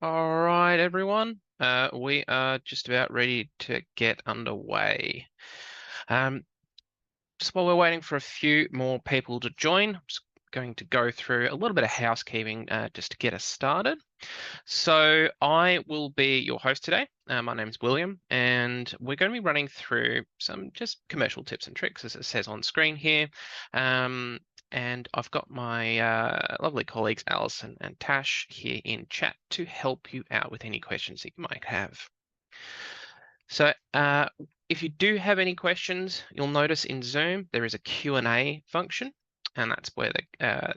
All right, everyone. We are just about ready to get underway. Just while we're waiting for a few more people to join, I'm just going to go through a little bit of housekeeping just to get us started. So I will be your host today. My name's William, and we're going to be running through some just commercial tips and tricks, as it says on screen here. And I've got my lovely colleagues Alison and Tash here in chat to help you out with any questions that you might have. So if you do have any questions, you'll notice in Zoom there is a Q&A function, and that's where the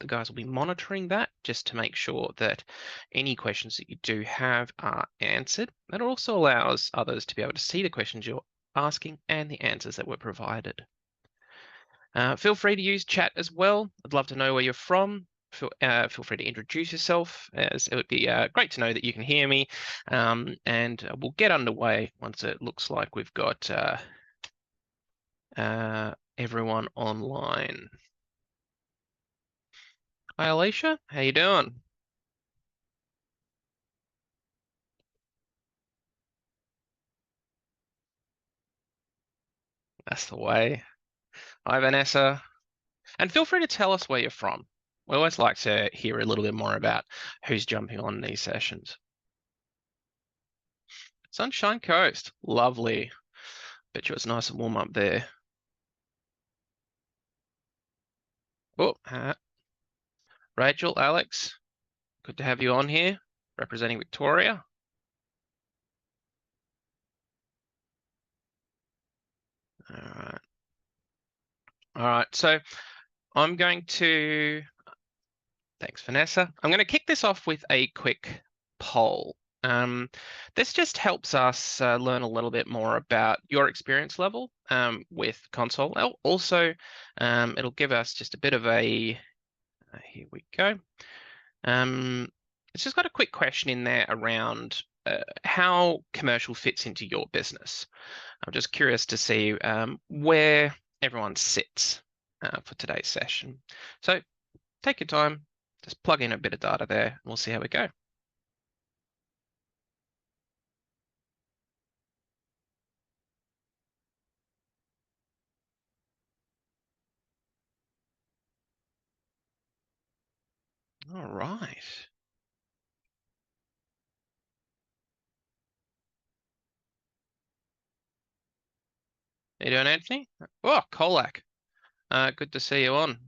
guys will be monitoring that just to make sure that any questions that you do have are answered. That also allows others to be able to see the questions you're asking and the answers that were provided. Feel free to use chat as well. I'd love to know where you're from. Feel free to introduce yourself, as it would be great to know that you can hear me. And we'll get underway once it looks like we've got everyone online. Hi, Alicia. How you doing? That's the way. Hi, Vanessa. And feel free to tell us where you're from. We always like to hear a little bit more about who's jumping on these sessions. Sunshine Coast. Lovely. Bet you it's nice and warm up there. Oh, Rachel, Alex, good to have you on here, representing Victoria. All right. All right, so I'm going to, thanks, Vanessa. I'm going to kick this off with a quick poll. This just helps us learn a little bit more about your experience level with console. Also, it'll give us just a bit of a, here we go. It's just got a quick question in there around how commercial fits into your business. I'm just curious to see where everyone sits for today's session. So take your time, just plug in a bit of data there, and we'll see how we go. All right. How you doing, Anthony? Oh, Colac. Good to see you on.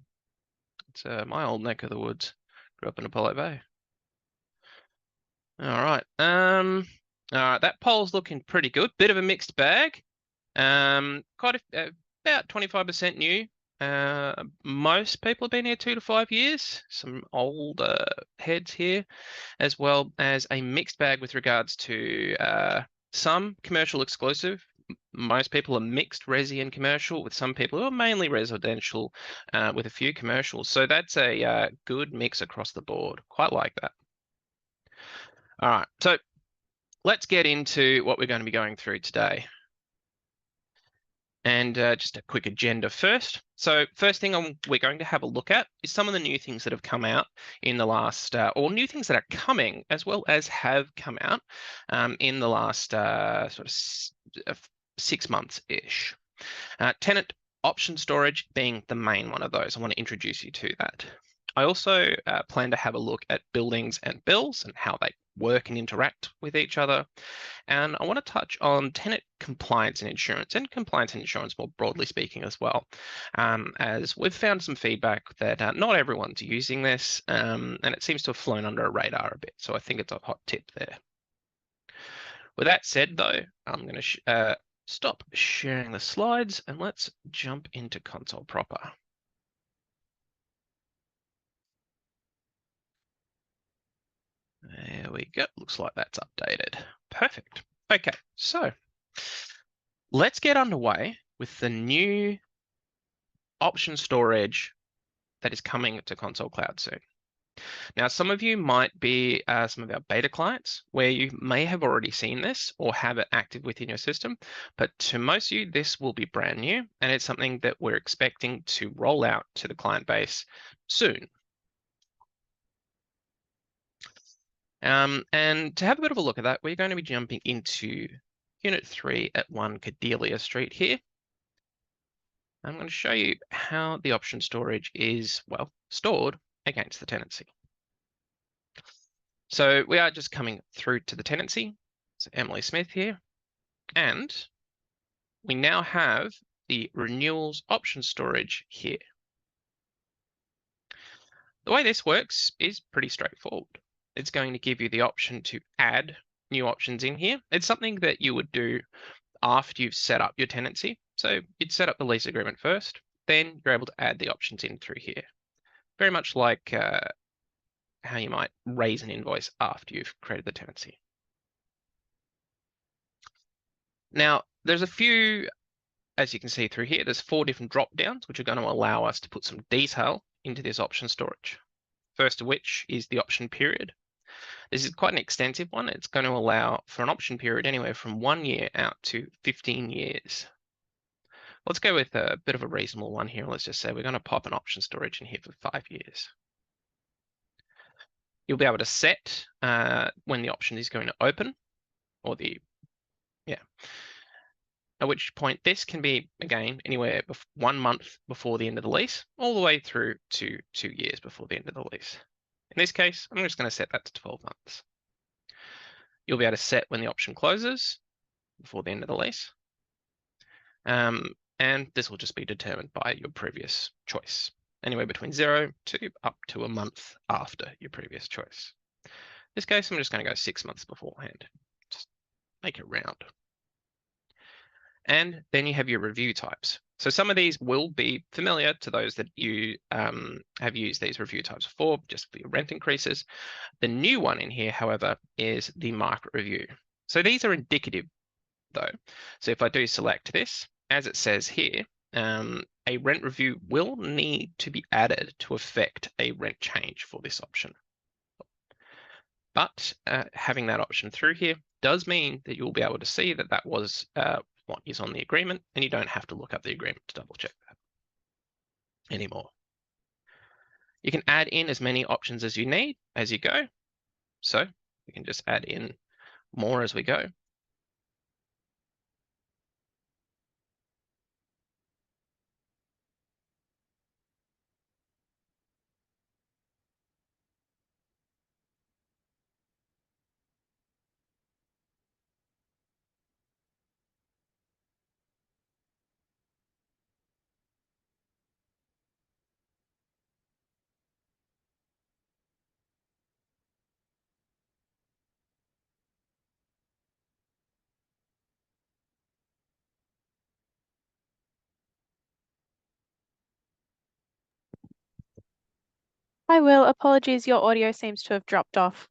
It's my old neck of the woods. Grew up in Apollo Bay. All right. All right. That poll's looking pretty good. Bit of a mixed bag. About 25% new. Most people have been here 2 to 5 years. Some older heads here, as well as a mixed bag with regards to some commercial exclusive. Most people are mixed resi and commercial, with some people who are mainly residential, with a few commercials. So that's a good mix across the board. Quite like that. All right, so let's get into what we're going to be going through today. And just a quick agenda first. So first thing we're going to have a look at is some of the new things that have come out in the last, or new things that are coming as well as have come out in the last sort of 6 months-ish. Tenant option storage being the main one of those. I want to introduce you to that. I also plan to have a look at buildings and bills and how they work and interact with each other. And I want to touch on tenant compliance and compliance and insurance more broadly speaking as well, as we've found some feedback that not everyone's using this, and it seems to have flown under a radar a bit. So I think it's a hot tip there. With that said, though, I'm going to stop sharing the slides and let's jump into console proper. There we go. Looks like that's updated. Perfect. Okay, so let's get underway with the new option storage that is coming to Console Cloud soon. Now, some of you might be some of our beta clients where you may have already seen this or have it active within your system, but to most of you, this will be brand new, and it's something that we're expecting to roll out to the client base soon. And to have a bit of a look at that, we're going to be jumping into Unit 3 at 1 Cordelia Street here. I'm going to show you how the option storage is, well, stored against the tenancy. So we are just coming through to the tenancy. So Emily Smith here. And we now have the renewals option storage here. The way this works is pretty straightforward. It's going to give you the option to add new options in here. It's something that you would do after you've set up your tenancy. So you'd set up the lease agreement first, then you're able to add the options in through here. Very much like how you might raise an invoice after you've created the tenancy. Now, there's a few, as you can see through here, there's 4 different drop downs, which are going to allow us to put some detail into this option storage. First of which is the option period. This is quite an extensive one. It's going to allow for an option period anywhere from 1 year out to 15 years. Let's go with a bit of a reasonable one here. Let's just say we're going to pop an option storage in here for 5 years. You'll be able to set when the option is going to open, or at which point this can be, again, anywhere 1 month before the end of the lease, all the way through to 2 years before the end of the lease. In this case, I'm just going to set that to 12 months. You'll be able to set when the option closes before the end of the lease. And this will just be determined by your previous choice, anywhere between 0 to up to a month after your previous choice. In this case, I'm just going to go 6 months beforehand. Just make it round. And then you have your review types. So some of these will be familiar to those that you have used these review types before, just for your rent increases. The new one in here, however, is the market review. So these are indicative though. So if I do select this, as it says here, a rent review will need to be added to affect a rent change for this option. But having that option through here does mean that you'll be able to see that that was what is on the agreement, and you don't have to look up the agreement to double check that anymore. You can add in as many options as you need as you go. So we can just add in more as we go. Hi, Will. Apologies, your audio seems to have dropped off.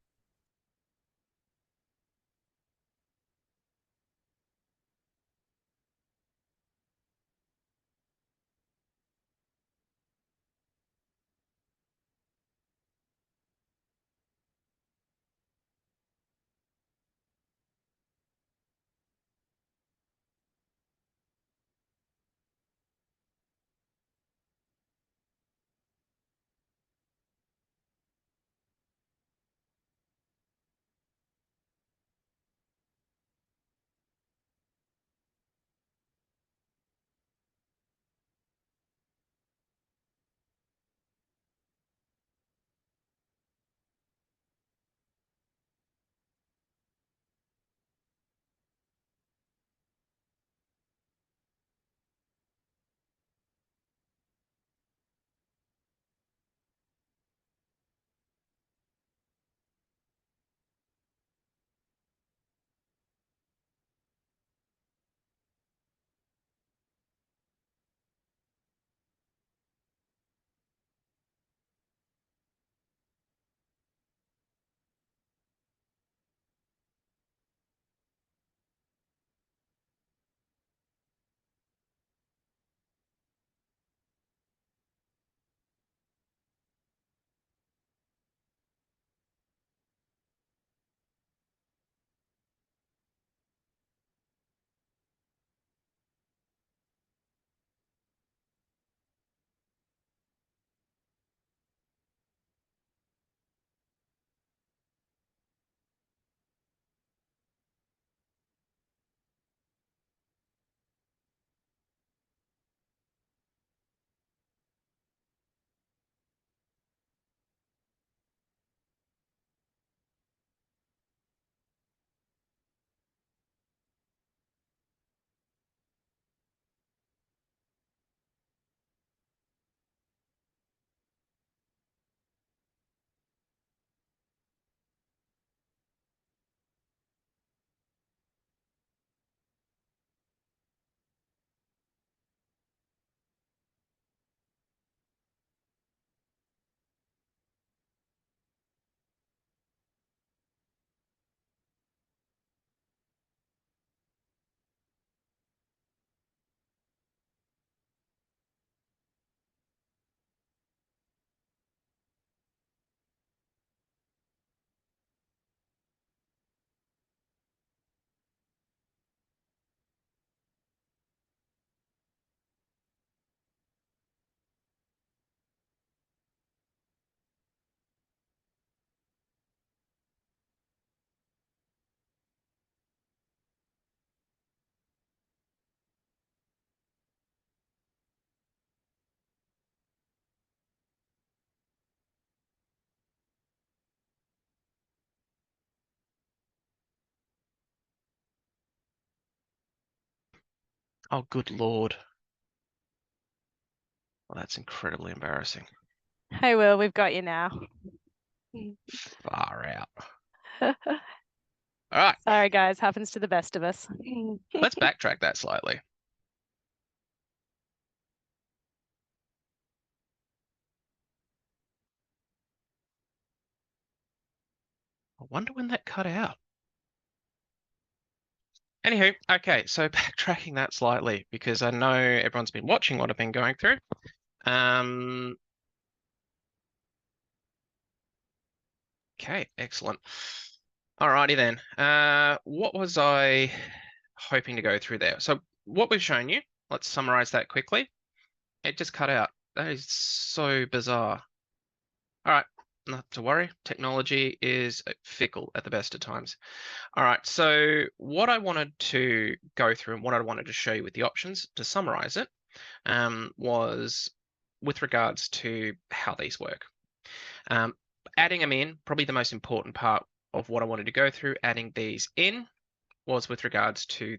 Oh, good Lord. Well, that's incredibly embarrassing. Hey, Will, we've got you now. Far out. All right, Sorry, guys, happens to the best of us. let's backtrack that slightly. I wonder when that cut out. Anywho, okay, so backtracking that slightly because I know everyone's been watching what I've been going through. Okay, excellent. Alrighty then. What was I hoping to go through there? So what we've shown you, let's summarize that quickly. It just cut out. That is so bizarre. All right, not to worry. Technology is fickle at the best of times. All right, so what I wanted to go through and what I wanted to show you with the options to summarize it was with regards to how these work. Adding them in, probably the most important part of what I wanted to go through, adding these in was with regards to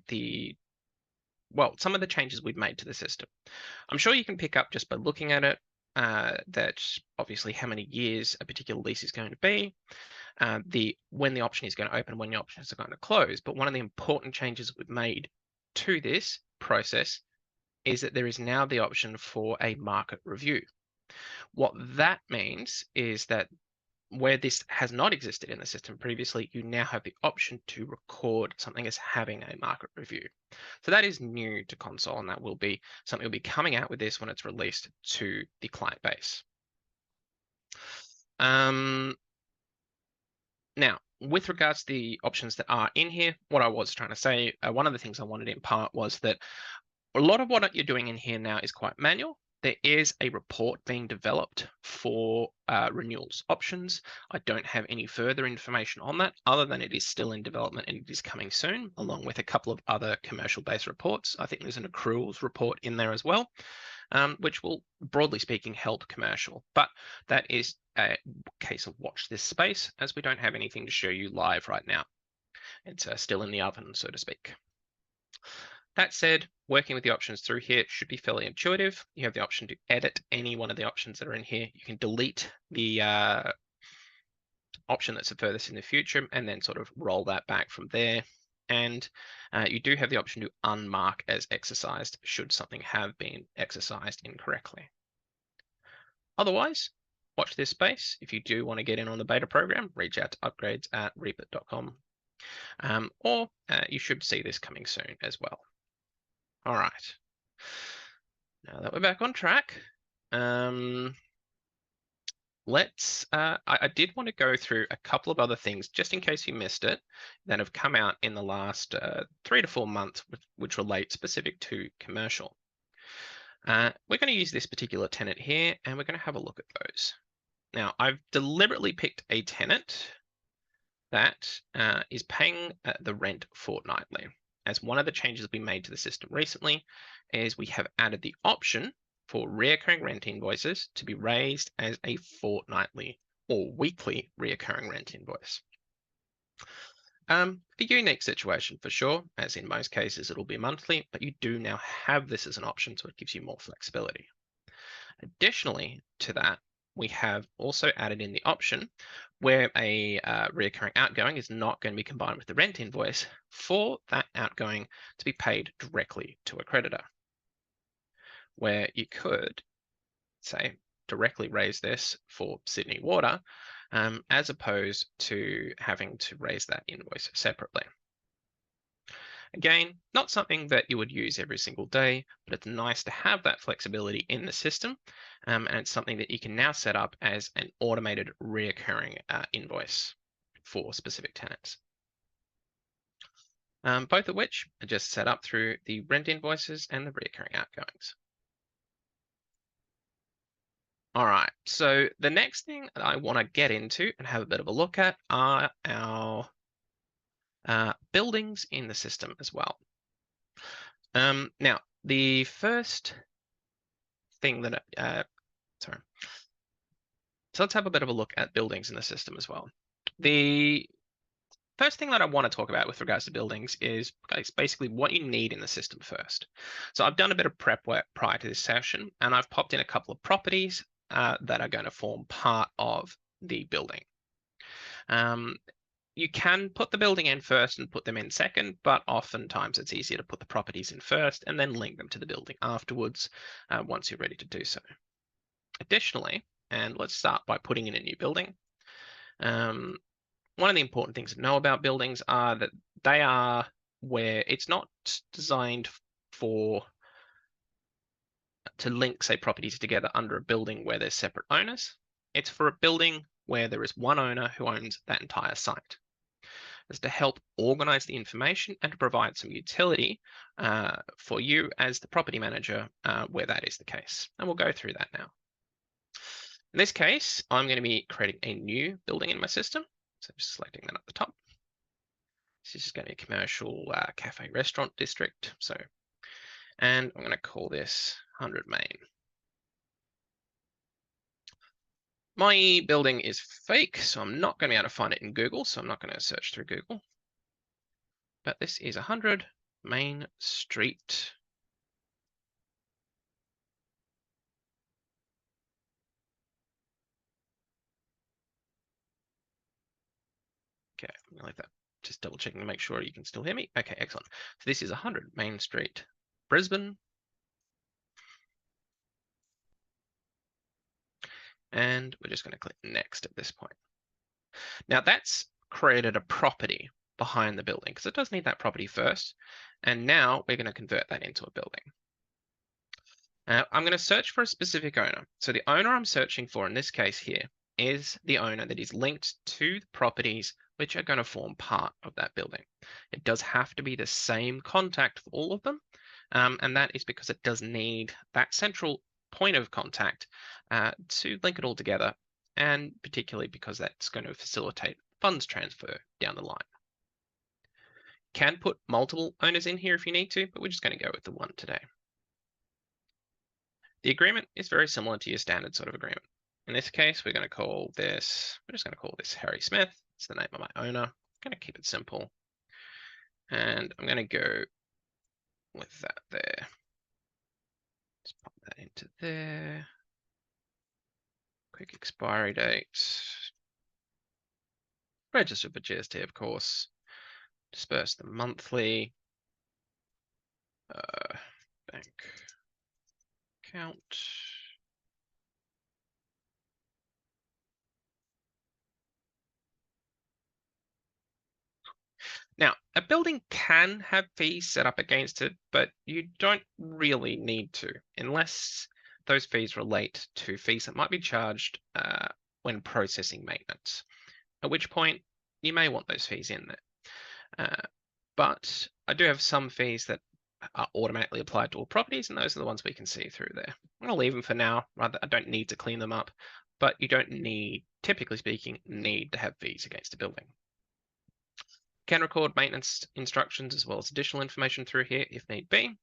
some of the changes we've made to the system. I'm sure you can pick up just by looking at it that obviously how many years a particular lease is going to be, when the option is going to open, when the options are going to close. But one of the important changes we've made to this process is that there is now the option for a market review. What that means is that where this has not existed in the system previously, you now have the option to record something as having a market review. So that is new to console, and that will be something will be coming out with this when it's released to the client base. Now, with regards to the options that are in here, what I was trying to say, one of the things I wanted in part was that a lot of what you're doing in here now is quite manual. There is a report being developed for renewals options. I don't have any further information on that other than it is still in development and it is coming soon, along with a couple of other commercial-based reports. I think there's an accruals report in there as well, which will, broadly speaking, help commercial. But that is a case of watch this space, as we don't have anything to show you live right now. It's still in the oven, so to speak. That said, working with the options through here should be fairly intuitive. You have the option to edit any one of the options that are in here. You can delete the option that's the furthest in the future and then sort of roll that back from there. And you do have the option to unmark as exercised should something have been exercised incorrectly. Otherwise, watch this space. If you do want to get in on the beta program, reach out to upgrades@reapit.com. Or you should see this coming soon as well. All right. Now that we're back on track, I did want to go through a couple of other things just in case you missed it that have come out in the last 3 to 4 months, which relate specific to commercial. We're going to use this particular tenant here and we're going to have a look at those. Now, I've deliberately picked a tenant that is paying the rent fortnightly. As one of the changes we made to the system recently is we have added the option for recurring rent invoices to be raised as a fortnightly or weekly recurring rent invoice. A unique situation for sure, as in most cases it'll be monthly, but you do now have this as an option, so it gives you more flexibility. Additionally to that, we have also added in the option where a recurring outgoing is not going to be combined with the rent invoice for that outgoing to be paid directly to a creditor. Where you could, say, directly raise this for Sydney Water, as opposed to having to raise that invoice separately. Again, not something that you would use every single day, but it's nice to have that flexibility in the system, and it's something that you can now set up as an automated recurring invoice for specific tenants. Both of which are just set up through the rent invoices and the recurring outgoings. All right, so the next thing that I want to get into and have a bit of a look at are our buildings in the system as well. Now, the first thing that, so let's have a bit of a look at buildings in the system as well. First thing that I want to talk about with regards to buildings is basically what you need in the system first. So I've done a bit of prep work prior to this session, and I've popped in a couple of properties that are going to form part of the building. You can put the building in first and put them in second, but oftentimes it's easier to put the properties in first and then link them to the building afterwards once you're ready to do so. Additionally, and let's start by putting in a new building. One of the important things to know about buildings are that they are where it's not designed to link, say, properties together under a building where there's separate owners. It's for a building where there is one owner who owns that entire site. It's to help organize the information and to provide some utility for you as the property manager where that is the case. And we'll go through that now. In this case, I'm going to be creating a new building in my system. So just selecting that at the top. This is going to be a commercial cafe restaurant district. And I'm going to call this 100 Main. My building is fake, so I'm not going to be able to find it in Google. So I'm not going to search through Google. But this is 100 Main Street. Okay, I'm gonna leave that. Just double checking to make sure you can still hear me. Okay, excellent. So this is 100 Main Street, Brisbane. And we're just going to click next at this point. Now that's created a property behind the building because it does need that property first. And now we're going to convert that into a building. I'm going to search for a specific owner. So the owner I'm searching for in this case here is the owner that is linked to the properties which are going to form part of that building. It does have to be the same contact for all of them, and that is because it does need that central point of contact to link it all together, and particularly because that's going to facilitate funds transfer down the line. Can put multiple owners in here if you need to, but we're just going to go with the one today. The agreement is very similar to your standard sort of agreement. In this case, we're just going to call this Harry Smith. It's the name of my owner. I'm going to keep it simple. And I'm going to go with that there. Just pop that into there. Quick expiry date. Register for GST, of course. Disperse the monthly. Bank account. Now, a building can have fees set up against it, but you don't really need to, unless those fees relate to fees that might be charged when processing maintenance, at which point you may want those fees in there. But I do have some fees that are automatically applied to all properties, and those are the ones we can see through there. I'm going to leave them for now. Rather, I don't need to clean them up, but you don't need, typically speaking, need to have fees against a building. Can record maintenance instructions as well as additional information through here if need be.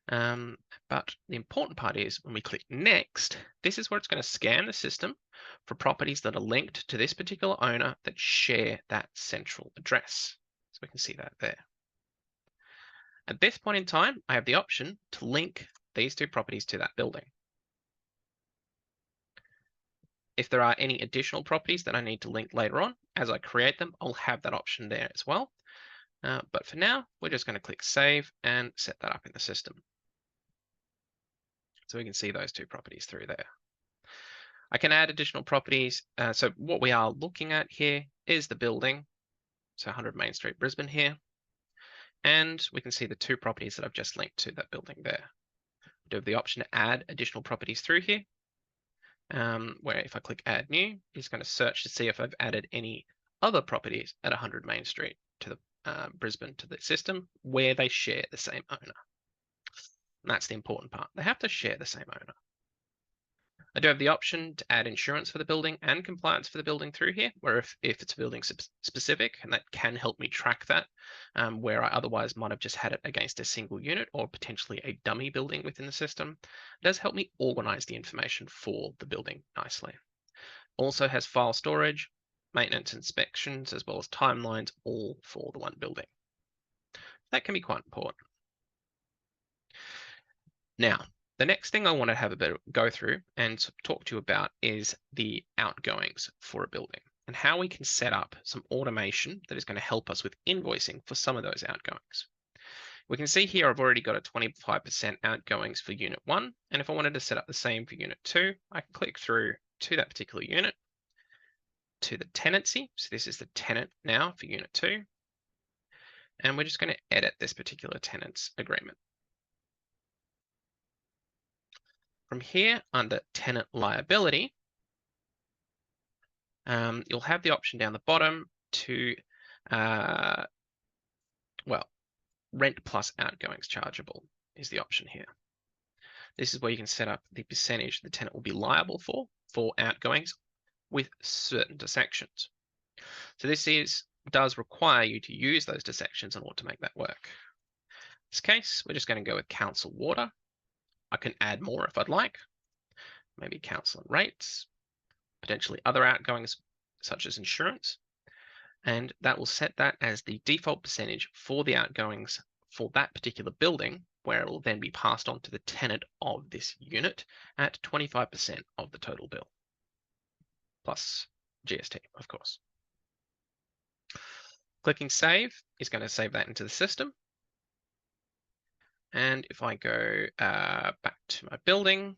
But the important part is when we click next, this is where it's going to scan the system for properties that are linked to this particular owner that share that central address. So we can see that there. At this point in time, I have the option to link these two properties to that building. If there are any additional properties that I need to link later on, as I create them, I'll have that option there as well. But for now, we're just going to click save and set that up in the system. So we can see those two properties through there. I can add additional properties. So what we are looking at here is the building. So 100 Main Street, Brisbane here. And we can see the two properties that I've just linked to that building there. We do have the option to add additional properties through here. Where if I click add new, it's going to search to see if I've added any other properties at 100 Main Street to the Brisbane to the system where they share the same owner. And that's the important part. They have to share the same owner. I do have the option to add insurance for the building and compliance for the building through here, where if it's building specific, and that can help me track that, where I otherwise might have just had it against a single unit or potentially a dummy building within the system. It does help me organize the information for the building nicely. Also has file storage, maintenance inspections, as well as timelines, all for the one building. That can be quite important. Now, the next thing I want to have a bit of go through and talk to you about is the outgoings for a building and how we can set up some automation that is going to help us with invoicing for some of those outgoings. We can see here I've already got a 25% outgoings for unit 1, and if I wanted to set up the same for unit 2, I can click through to that particular unit, to the tenancy. So this is the tenant now for unit 2, and we're just going to edit this particular tenant's agreement. From here, under tenant liability, you'll have the option down the bottom to, rent plus outgoings chargeable is the option here. This is where you can set up the percentage the tenant will be liable for outgoings with certain dissections. So this does require you to use those dissections in order to make that work. In this case, we're just going to go with council water. I can add more if I'd like, maybe council and rates, potentially other outgoings such as insurance, and that will set that as the default percentage for the outgoings for that particular building, where it will then be passed on to the tenant of this unit at 25% of the total bill, plus GST, of course. Clicking save is going to save that into the system. And if I go back to my building,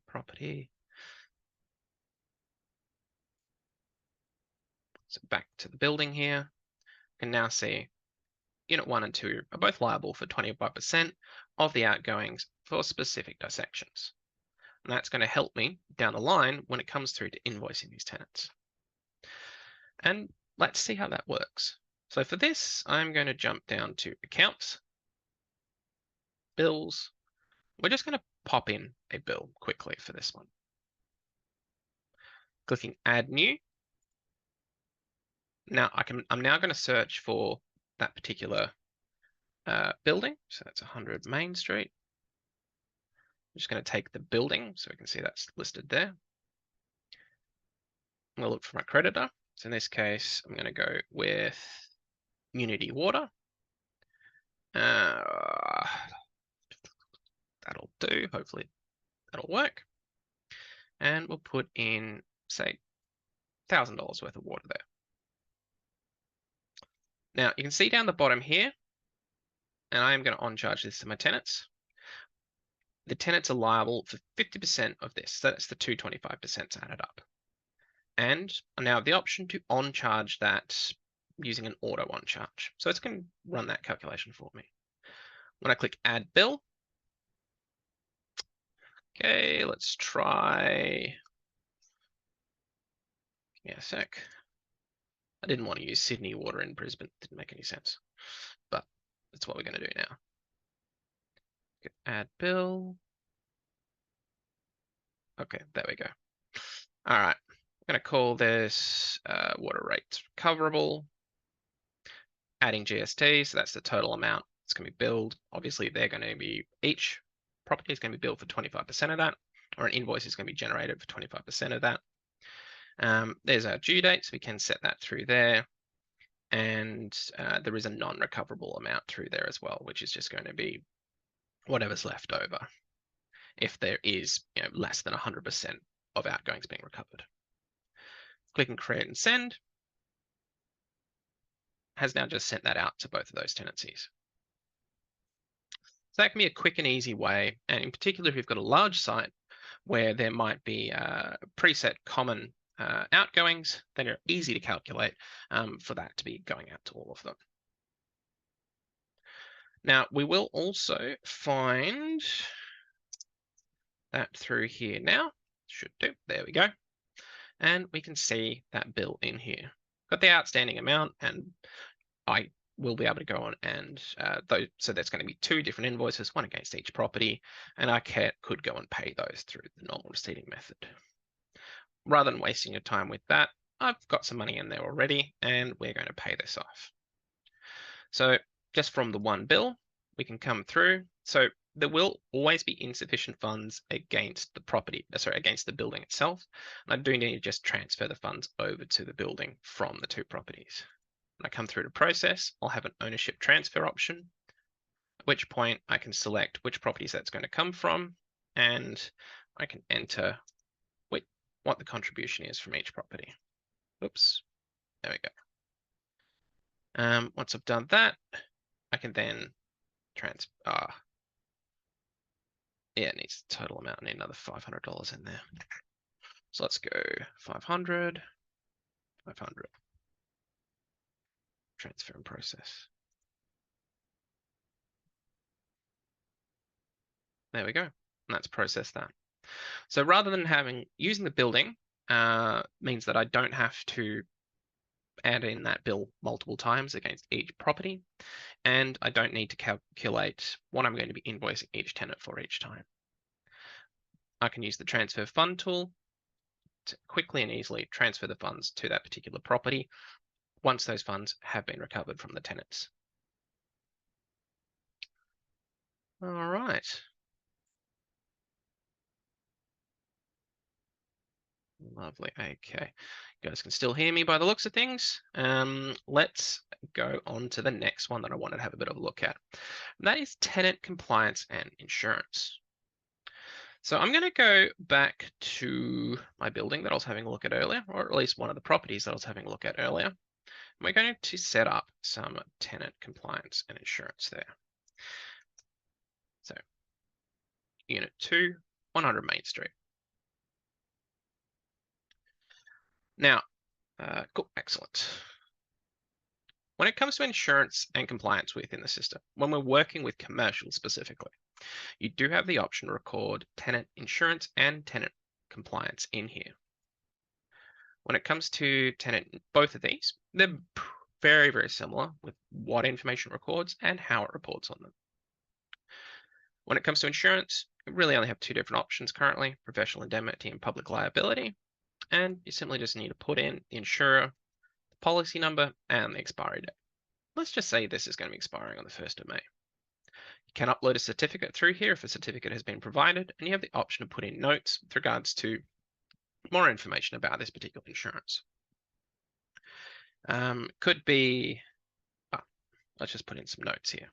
property, so back to the building here, I can now see Unit 1 and 2 are both liable for 25% of the outgoings for specific dissections. And that's going to help me down the line when it comes through to invoicing these tenants. And let's see how that works. So for this, I'm going to jump down to accounts, bills. We're just going to pop in a bill quickly for this one. Clicking add new. Now I'm now going to search for that particular building. So that's 100 Main Street. I'm just going to take the building so we can see that's listed there. I'm going to look for my creditor. So in this case, I'm going to go with Unity Water. That'll do. Hopefully that'll work. And we'll put in, say, $1,000 worth of water there. Now you can see down the bottom here, and I am going to on-charge this to my tenants. The tenants are liable for 50% of this. So that's the 225% added up. And I now have the option to on-charge that using an auto on-charge. So it's going to run that calculation for me. When I click add bill, okay, let's try, give me a sec. I didn't want to use Sydney Water in Brisbane. Didn't make any sense, but that's what we're going to do now. Add bill. Okay, there we go. All right, I'm going to call this water rates recoverable. Adding GST, so that's the total amount it's going to be billed. Obviously, they're going to be, each property is going to be billed for 25% of that, or an invoice is going to be generated for 25% of that. There's our due date, so we can set that through there. And there is a non-recoverable amount through there as well, which is just going to be whatever's left over if there is less than 100% of outgoings being recovered. Clicking create and send has now just sent that out to both of those tenancies. So that can be a quick and easy way, and in particular if you've got a large site where there might be preset common outgoings, then they're easy to calculate for that to be going out to all of them. Now we will also find that through here now, should do, there we go. And we can see that bill in here. Got the outstanding amount, and I will be able to go on and, so there's going to be 2 different invoices, one against each property, and I could go and pay those through the normal receipting method. Rather than wasting your time with that, I've got some money in there already, and we're going to pay this off. So just from the one bill, we can come through. So there will always be insufficient funds against the property, against the building itself. And I do need to just transfer the funds over to the building from the two properties. When I come through to process, I'll have an ownership transfer option, at which point I can select which properties that's going to come from, and I can enter what the contribution is from each property. Oops, there we go. Once I've done that, I can then yeah, it needs the total amount. I need another $500 in there. So let's go 500, 500. Transfer and process. There we go. And that's processed that. So rather than using the building means that I don't have to add in that bill multiple times against each property, and I don't need to calculate what I'm going to be invoicing each tenant for each time. I can use the transfer fund tool to quickly and easily transfer the funds to that particular property once those funds have been recovered from the tenants. All right. Lovely. Okay. You guys can still hear me by the looks of things. Let's go on to the next one that I wanted to have a bit of a look at. And that is tenant compliance and insurance. So I'm going to go back to my building that I was having a look at earlier, or at least one of the properties that I was having a look at earlier. And we're going to set up some tenant compliance and insurance there. So Unit 2, 100 Main Street. Now, cool, excellent. When it comes to insurance and compliance within the system, when we're working with commercial specifically, you do have the option to record tenant insurance and tenant compliance in here. When it comes to tenant, both of these, they're very, very similar with what information it records and how it reports on them. When it comes to insurance, you really only have two different options currently, professional indemnity and public liability. And you simply just need to put in the insurer, the policy number, and the expiry date. Let's just say this is going to be expiring on the 1st of May. You can upload a certificate through here if a certificate has been provided, and you have the option to put in notes with regards to more information about this particular insurance. Could be, let's just put in some notes here.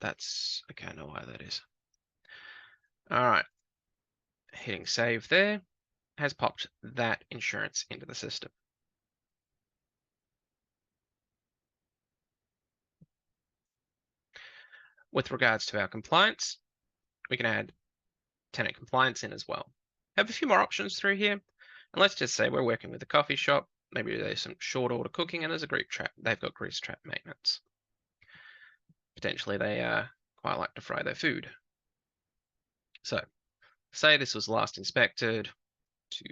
That's, okay, I know why that is. All right, hitting save there has popped that insurance into the system. With regards to our compliance, we can add tenant compliance in as well. Have a few more options through here. And let's just say we're working with a coffee shop. Maybe there's some short order cooking and there's a grease trap. They've got grease trap maintenance. Potentially they quite like to fry their food. So say this was last inspected to,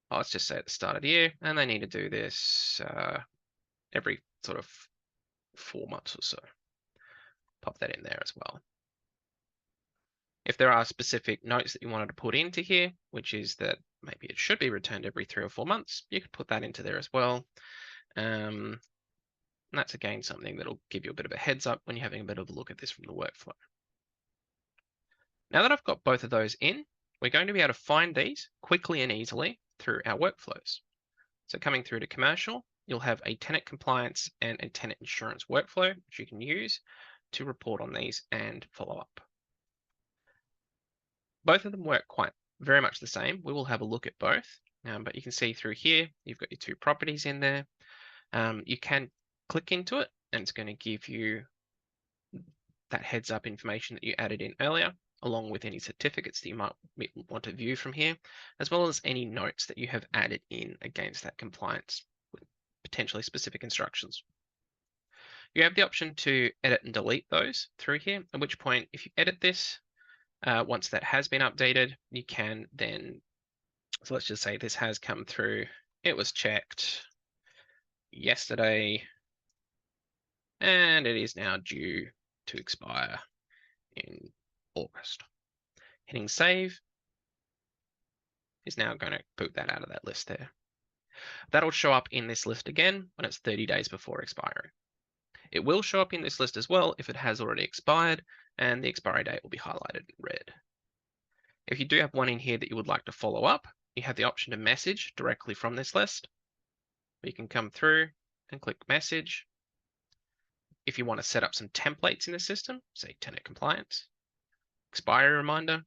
let's just say at the start of the year, and they need to do this every sort of 4 months or so. Pop that in there as well. If there are specific notes that you wanted to put into here, which is that maybe it should be returned every 3 or 4 months, you could put that into there as well. And that's again something that'll give you a bit of a heads up when you're having a bit of a look at this from the workflow. Now that I've got both of those in, we're going to be able to find these quickly and easily through our workflows. So coming through to commercial, you'll have a tenant compliance and a tenant insurance workflow, which you can use to report on these and follow up. Both of them work quite very much the same. We will have a look at both, but you can see through here, you've got your two properties in there. You can click into it and it's going to give you that heads up information that you added in earlier, along with any certificates that you might want to view from here, as well as any notes that you have added in against that compliance with potentially specific instructions. You have the option to edit and delete those through here, at which point if you edit this, once that has been updated, you can then, so let's just say this has come through, it was checked yesterday, and it is now due to expire in August. Hitting save is now going to boot that out of that list there. That'll show up in this list again when it's 30 days before expiry. It will show up in this list as well if it has already expired, and the expiry date will be highlighted in red. If you do have one in here that you would like to follow up, you have the option to message directly from this list. You can come through and click message. If you want to set up some templates in the system, say tenant compliance, expiry reminder,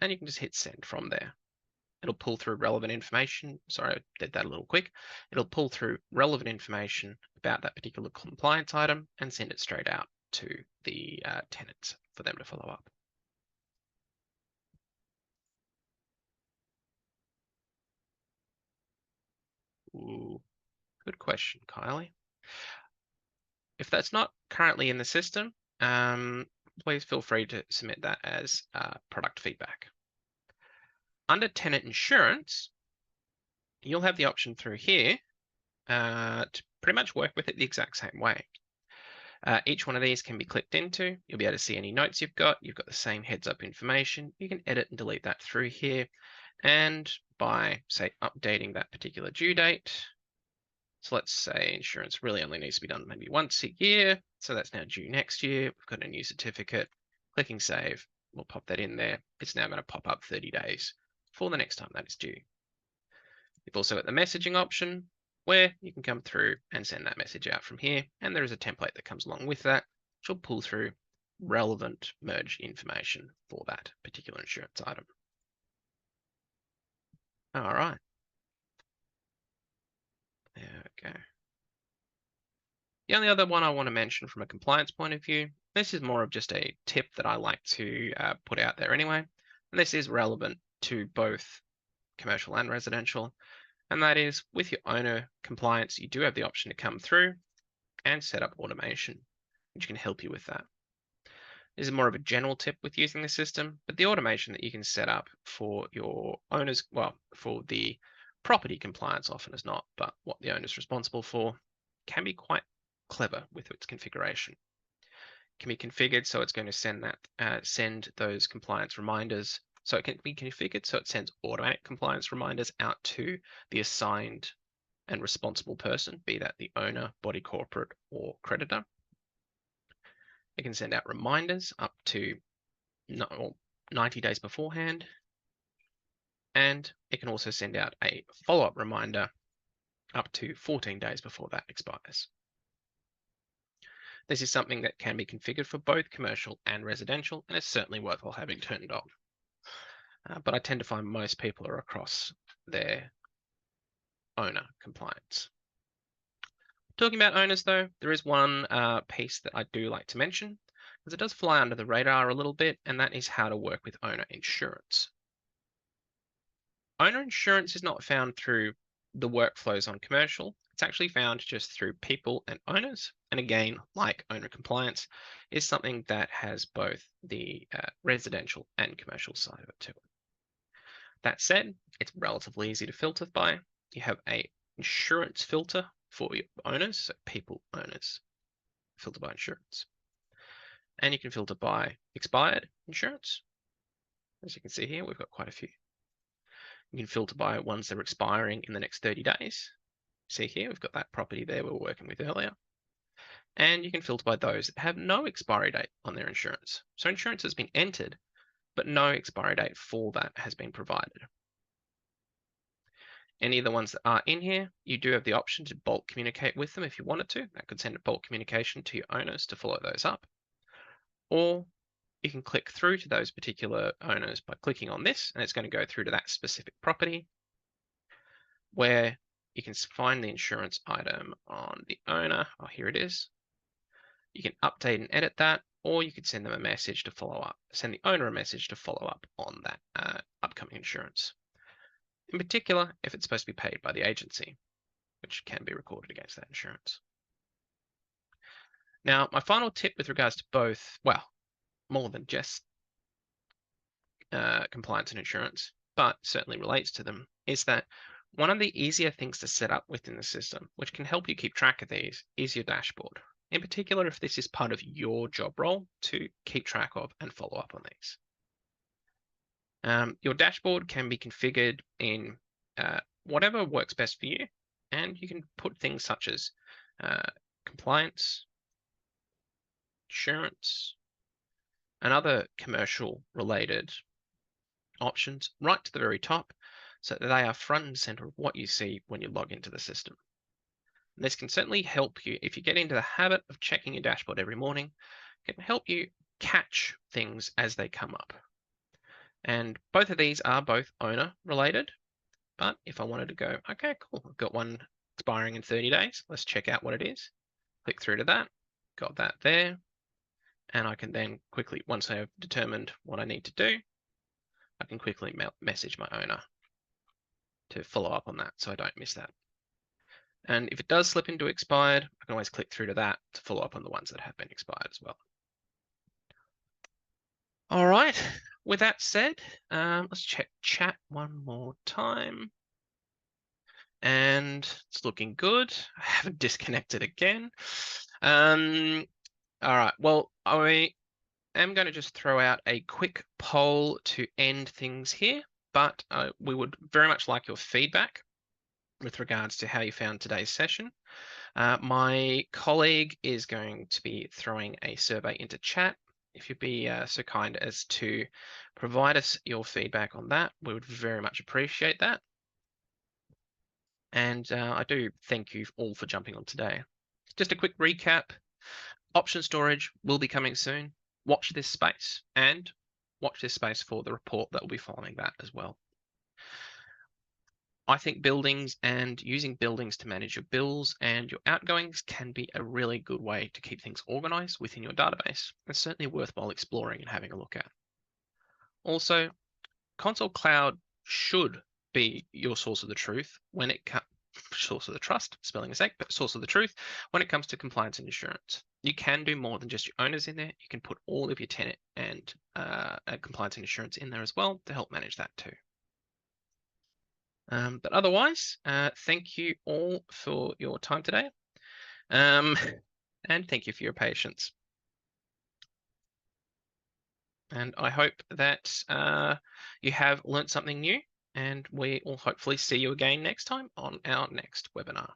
and you can just hit send from there. It'll pull through relevant information. Sorry, I did that a little quick. It'll pull through relevant information about that particular compliance item and send it straight out to the tenants for them to follow up. Ooh, good question, Kylie. If that's not currently in the system, please feel free to submit that as product feedback. Under tenant insurance, you'll have the option through here to pretty much work with it the exact same way. Each one of these can be clicked into. You'll be able to see any notes you've got. You've got the same heads up information. You can edit and delete that through here. And by, say, updating that particular due date, so let's say insurance really only needs to be done maybe once a year. So that's now due next year. We've got a new certificate. Clicking save, we'll pop that in there. It's now going to pop up 30 days for the next time that is due. You've also got the messaging option where you can come through and send that message out from here. And there is a template that comes along with that, which will pull through relevant merge information for that particular insurance item. All right. There we go. The only other one I want to mention from a compliance point of view, this is more of just a tip that I like to put out there anyway. And this is relevant to both commercial and residential. And that is with your owner compliance, you do have the option to come through and set up automation, which can help you with that. This is more of a general tip with using the system, but the automation that you can set up for your owners, well, for the property compliance often is not, but what the owner is responsible for can be quite clever with its configuration. It can be configured so it's going to send those compliance reminders. So it can be configured so it sends automatic compliance reminders out to the assigned and responsible person, be that the owner, body corporate, or creditor. It can send out reminders up to 90 days beforehand. And it can also send out a follow-up reminder up to 14 days before that expires. This is something that can be configured for both commercial and residential, and it's certainly worthwhile having turned on. But I tend to find most people are across their owner compliance. Talking about owners though, there is one piece that I do like to mention, because it does fly under the radar a little bit, and that is how to work with owner insurance. Owner insurance is not found through the workflows on commercial. It's actually found just through people and owners. And again, like owner compliance, is something that has both the residential and commercial side of it to it. That said, it's relatively easy to filter by. You have a insurance filter for your owners, so people owners, filter by insurance. And you can filter by expired insurance. As you can see here, we've got quite a few. You can filter by ones that are expiring in the next 30 days. See here, we've got that property there we were working with earlier. And you can filter by those that have no expiry date on their insurance. So insurance has been entered, but no expiry date for that has been provided. Any of the ones that are in here, you do have the option to bulk communicate with them if you wanted to. That could send a bulk communication to your owners to follow those up. Or you can click through to those particular owners by clicking on this, and it's going to go through to that specific property where you can find the insurance item on the owner. Oh, here it is. You can update and edit that, or you could send them a message to follow up, send the owner a message to follow up on that upcoming insurance. In particular, if it's supposed to be paid by the agency, which can be recorded against that insurance. Now, my final tip with regards to both, well, more than just compliance and insurance, but certainly relates to them, is that one of the easier things to set up within the system, which can help you keep track of these, is your dashboard. in particular if this is part of your job role to keep track of and follow up on these. Your dashboard can be configured in whatever works best for you, and you can put things such as compliance, insurance, and other commercial related options right to the very top so that they are front and center of what you see when you log into the system. And this can certainly help you if you get into the habit of checking your dashboard every morning. It can help you catch things as they come up. And both of these are both owner related. But if I wanted to go, okay, cool, I've got one expiring in 30 days. Let's check out what it is. Click through to that, got that there. And I can then quickly, once I've determined what I need to do, I can quickly message my owner to follow up on that so I don't miss that. And if it does slip into expired, I can always click through to that to follow up on the ones that have been expired as well. All right, with that said, let's check chat one more time. And it's looking good. I haven't disconnected again. All right, well, I am going to just throw out a quick poll to end things here, but we would very much like your feedback with regards to how you found today's session. My colleague is going to be throwing a survey into chat. If you'd be so kind as to provide us your feedback on that, we would very much appreciate that. And I do thank you all for jumping on today. Just a quick recap. Option storage will be coming soon. Watch this space and watch this space for the report that will be following that as well. I think buildings and using buildings to manage your bills and your outgoings can be a really good way to keep things organized within your database. It's certainly worthwhile exploring and having a look at. Also, Console Cloud should be your source of the truth when it comes source of the trust, spelling mistake, but source of the truth when it comes to compliance and insurance. You can do more than just your owners in there. You can put all of your tenant and compliance and insurance in there as well to help manage that too. But otherwise, thank you all for your time today. And thank you for your patience. And I hope that you have learnt something new, and we will hopefully see you again next time on our next webinar.